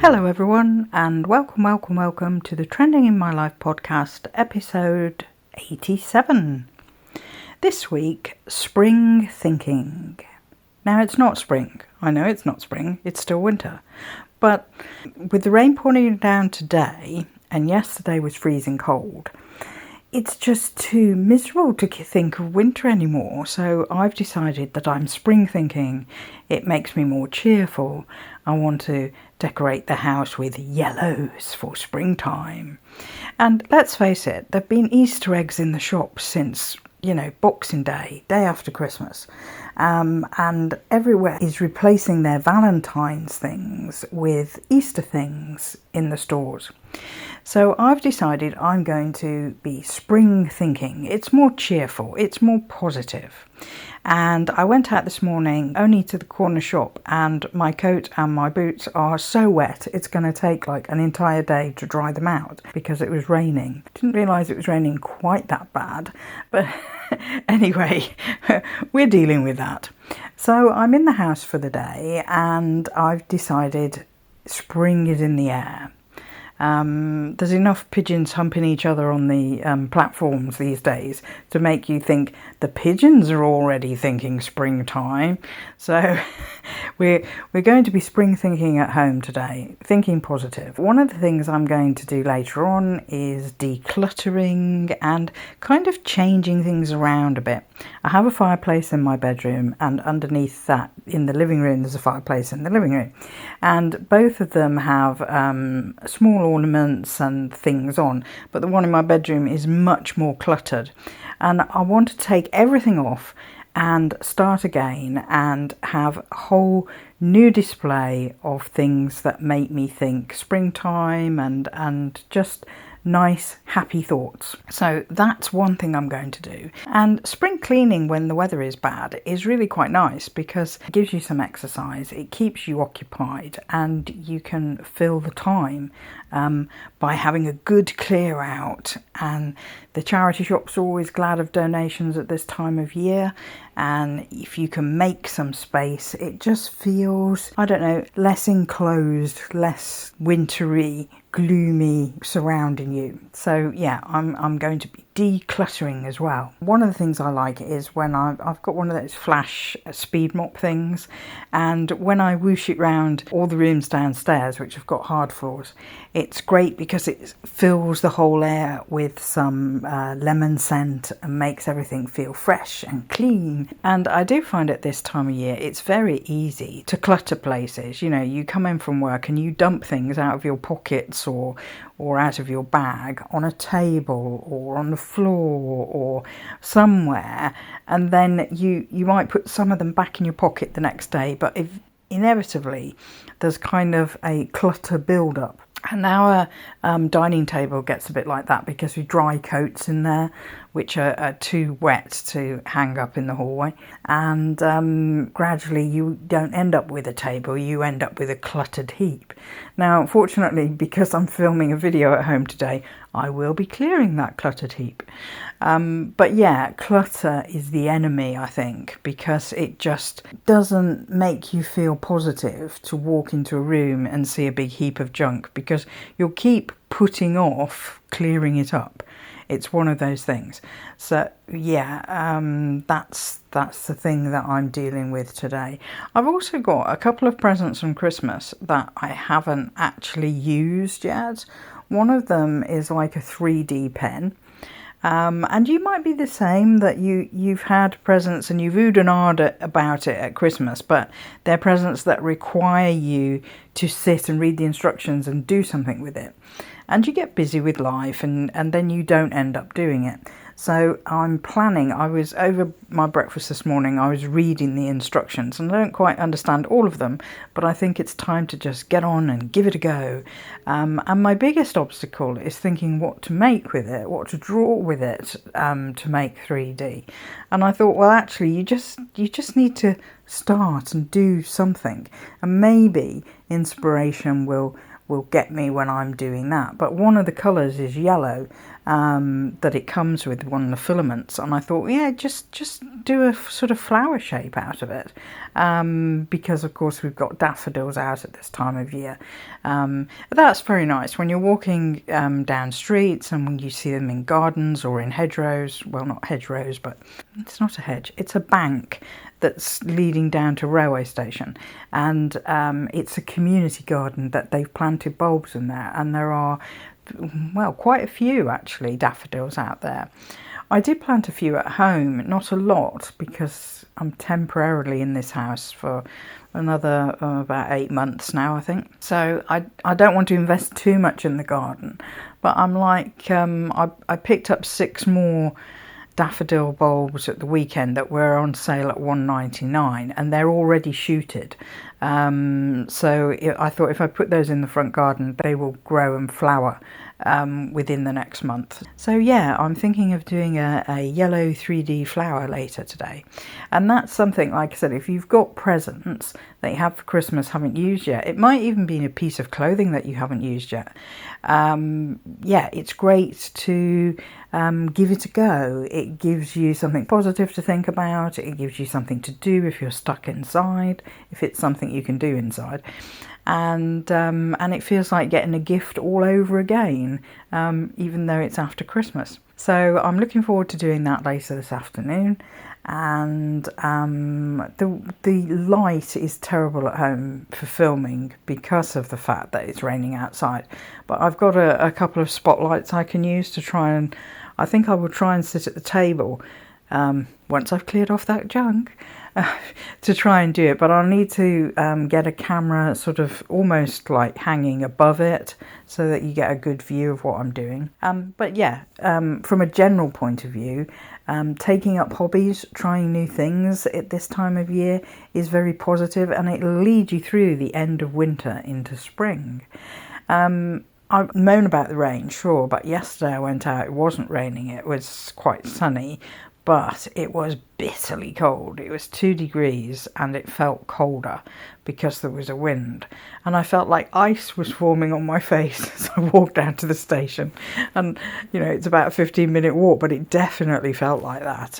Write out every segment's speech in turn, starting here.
Hello everyone, and welcome to the Trending in My Life podcast, episode 87. This week, spring thinking. Now it's not spring. I know it's not spring, it's still winter. But with the rain pouring down today, and yesterday was freezing cold, it's just too miserable to think of winter anymore. So I've decided that I'm spring thinking. It makes me more cheerful. I want to decorate the house with yellows for springtime. And let's face it, there've been Easter eggs in the shops since, Boxing Day, day after Christmas. And everywhere is replacing their Valentine's things with Easter things in the stores. So I've decided I'm going to be spring thinking. It's more cheerful, it's more positive. And I went out this morning only to the corner shop, and my coat and my boots are so wet it's going to take like an entire day to dry them out because it was raining. Didn't realise it was raining quite that bad, but anyway, we're dealing with that. So I'm in the house for the day and I've decided spring is in the air. There's enough pigeons humping each other on the platforms these days to make you think the pigeons are already thinking springtime. So we're going to be spring thinking at home today, thinking positive. One of the things I'm going to do later on is decluttering and kind of changing things around a bit. I have a fireplace in my bedroom, and underneath that in the living room there's a fireplace in the living room, and both of them have small ornaments and things on, but the one in my bedroom is much more cluttered, and I want to take everything off and start again and have a whole new display of things that make me think springtime and just nice, happy thoughts. So that's one thing I'm going to do. And spring cleaning when the weather is bad is really quite nice because it gives you some exercise, it keeps you occupied, and you can fill the time by having a good clear out. And the charity shops are always glad of donations at this time of year, and if you can make some space, it just feels, less enclosed, less wintry, gloomy surrounding you. So yeah, I'm going to be decluttering as well. One of the things I like is when I've got one of those flash speed mop things, and when I whoosh it round all the rooms downstairs, which have got hard floors, it's great because it fills the whole air with some lemon scent and makes everything feel fresh and clean. And I do find at this time of year it's very easy to clutter places. You come in from work and you dump things out of your pockets or out of your bag on a table or on the floor or somewhere, and then you might put some of them back in your pocket the next day, but if inevitably there's kind of a clutter build up. And our dining table gets a bit like that because we dry coats in there which are too wet to hang up in the hallway, and gradually you don't end up with a table, you end up with a cluttered heap. Now fortunately, because I'm filming a video at home today, I will be clearing that cluttered heap. But yeah, clutter is the enemy, I think, because it just doesn't make you feel positive to walk into a room and see a big heap of junk, because you'll keep putting off clearing it up. It's one of those things. So yeah, that's the thing that I'm dealing with today. I've also got a couple of presents from Christmas that I haven't actually used yet. One of them is like a 3D pen. And you might be the same, that you've had presents and you've oohed and ahed about it at Christmas, but they're presents that require you to sit and read the instructions and do something with it. And you get busy with life and then you don't end up doing it. So I'm planning, I was over my breakfast this morning, I was reading the instructions, and I don't quite understand all of them, but I think it's time to just get on and give it a go. And my biggest obstacle is thinking what to make with it, what to draw with it to make 3D. And I thought, well, actually, you just need to start and do something, and maybe inspiration will will get me when I'm doing that. But one of the colours is yellow, that it comes with, one of the filaments, and I thought, yeah, just do a sort of flower shape out of it, because of course we've got daffodils out at this time of year. That's very nice when you're walking down streets and when you see them in gardens or in hedgerows. Well, not hedgerows, but it's not a hedge, it's a bank that's leading down to a railway station, and it's a community garden that they've planted bulbs in there, and there are, well, quite a few actually daffodils out there. I did plant a few at home, not a lot, because I'm temporarily in this house for another about 8 months now, I think. So I don't want to invest too much in the garden, but I'm like, I picked up 6 more daffodil bulbs at the weekend that were on sale at $1.99, and they're already shooted. So I thought if I put those in the front garden, they will grow and flower within the next month. So yeah, I'm thinking of doing a yellow 3D flower later today. And that's something, like I said, if you've got presents that you have for Christmas haven't used yet, it might even be a piece of clothing that you haven't used yet. Yeah, it's great to give it a go. It gives you something positive to think about. It gives you something to do if you're stuck inside, if it's something you can do inside. And it feels like getting a gift all over again, even though it's after Christmas. So I'm looking forward to doing that later this afternoon. And the light is terrible at home for filming because of the fact that it's raining outside. But I've got a couple of spotlights I can use to try and, I think I will try and sit at the table once I've cleared off that junk. To try and do it, but I'll need to get a camera sort of almost like hanging above it so that you get a good view of what I'm doing. But yeah, from a general point of view, taking up hobbies, trying new things at this time of year is very positive, and it'll lead you through the end of winter into spring. I moan about the rain, sure, but yesterday I went out, it wasn't raining, it was quite sunny, but it was bitterly cold. It was 2 degrees and it felt colder because there was a wind, and I felt like ice was forming on my face as I walked down to the station. And you know, it's about a 15-minute walk, but it definitely felt like that.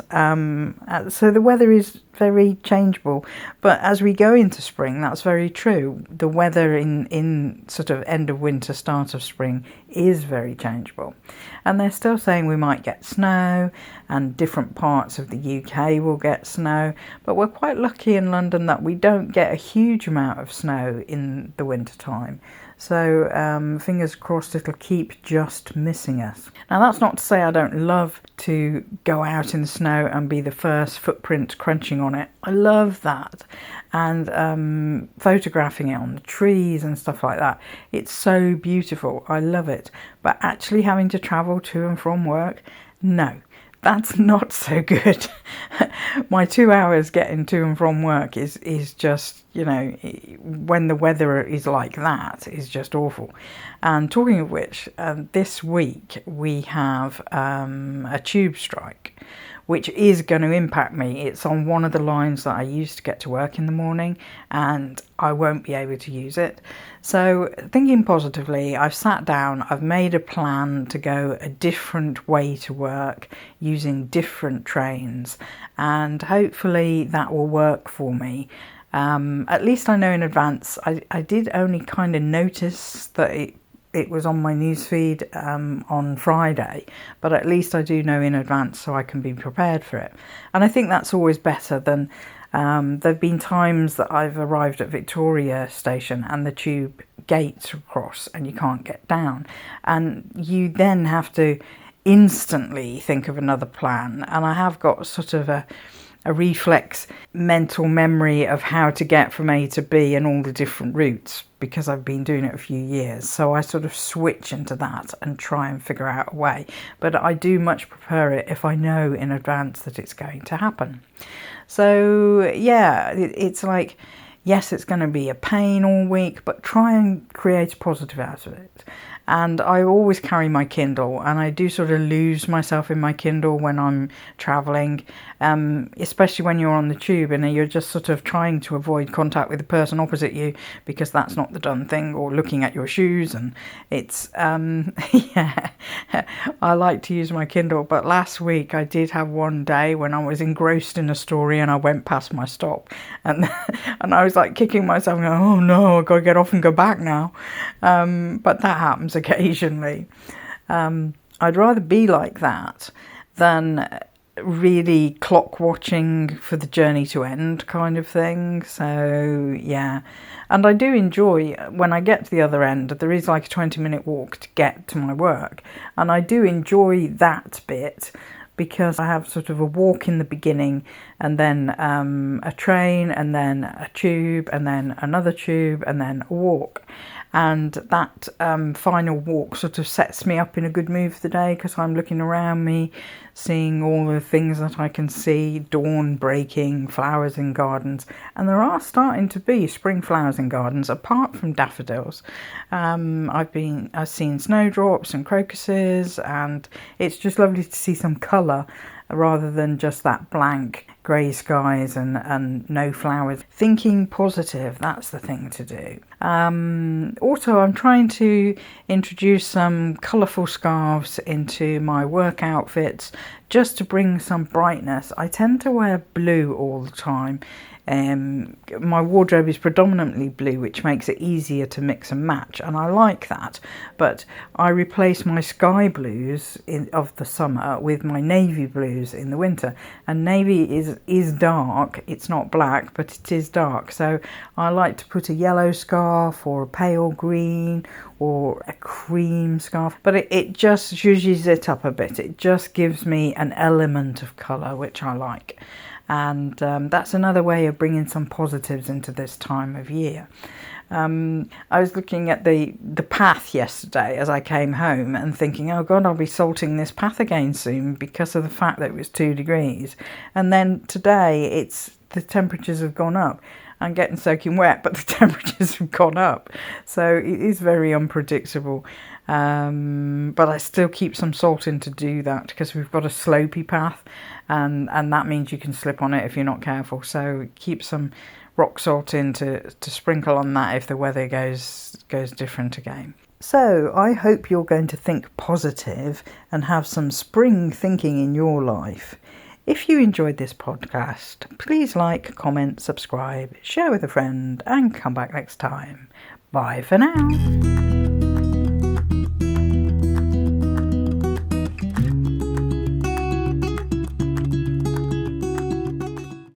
So the weather is very changeable, but as we go into spring, that's very true. The weather in sort of end of winter, start of spring is very changeable, and they're still saying we might get snow, and different parts of the UK will get snow, but we're quite lucky in London that we don't get a huge amount of snow in the winter time. So fingers crossed it'll keep just missing us. Now that's not to say I don't love to go out in the snow and be the first footprint crunching on it. I love that, and photographing it on the trees and stuff like that. It's so beautiful. I love it. But actually having to travel to and from work, no. That's not so good. My 2 hours getting to and from work is just, you know, when the weather is like that, is just awful. And talking of which, this week we have a tube strike, which is going to impact me. It's on one of the lines that I use to get to work in the morning, and I won't be able to use it. So thinking positively, I've sat down, I've made a plan to go a different way to work using different trains, and hopefully that will work for me. At least I know in advance. I did only kind of notice that it was on my newsfeed on Friday, but at least I do know in advance so I can be prepared for it. And I think that's always better than there have been times that I've arrived at Victoria Station and the tube gates are across and you can't get down, and you then have to instantly think of another plan. And I have got sort of a reflex mental memory of how to get from A to B and all the different routes, because I've been doing it a few years. So I sort of switch into that and try and figure out a way. But I do much prefer it if I know in advance that it's going to happen. So yeah, it's like, yes, it's going to be a pain all week, but try and create a positive out of it. And I always carry my Kindle, and I do sort of lose myself in my Kindle when I'm travelling, especially when you're on the tube and you're just sort of trying to avoid contact with the person opposite you because that's not the done thing, or looking at your shoes. And it's, yeah, I like to use my Kindle. But last week I did have one day when I was engrossed in a story and I went past my stop, and and I was like kicking myself going, oh no, I've got to get off and go back now. But that happens occasionally. I'd rather be like that than really clock watching for the journey to end kind of thing. So yeah, and I do enjoy when I get to the other end. There is like a 20-minute walk to get to my work, and I do enjoy that bit because I have sort of a walk in the beginning, and then a train, and then a tube, and then another tube, and then a walk. And that final walk sort of sets me up in a good mood for the day because I'm looking around me, seeing all the things that I can see, dawn breaking, flowers in gardens. And there are starting to be spring flowers in gardens, apart from daffodils. I've seen snowdrops and crocuses, and it's just lovely to see some colour rather than just that blank grey skies and no flowers. Thinking positive, that's the thing to do. Also, I'm trying to introduce some colourful scarves into my work outfits just to bring some brightness. I tend to wear blue all the time. My wardrobe is predominantly blue, which makes it easier to mix and match, and I like that. But I replace my sky blues of the summer with my navy blues in the winter. And navy is dark. It's not black, but it is dark. So I like to put a yellow scarf or a pale green or a cream scarf, but it just zhuzhes it up a bit. It just gives me an element of colour, which I like. And that's another way of bringing some positives into this time of year. I was looking at the path yesterday as I came home and thinking, oh God, I'll be salting this path again soon because of the fact that it was 2 degrees. And then today the temperatures have gone up. I'm getting soaking wet, but the temperatures have gone up. So it is very unpredictable. But I still keep some salt in to do that because we've got a slopey path, and that means you can slip on it if you're not careful. So keep some rock salt in to sprinkle on that if the weather goes different again. So I hope you're going to think positive and have some spring thinking in your life. If you enjoyed this podcast, please like, comment, subscribe, share with a friend, and come back next time. Bye for now.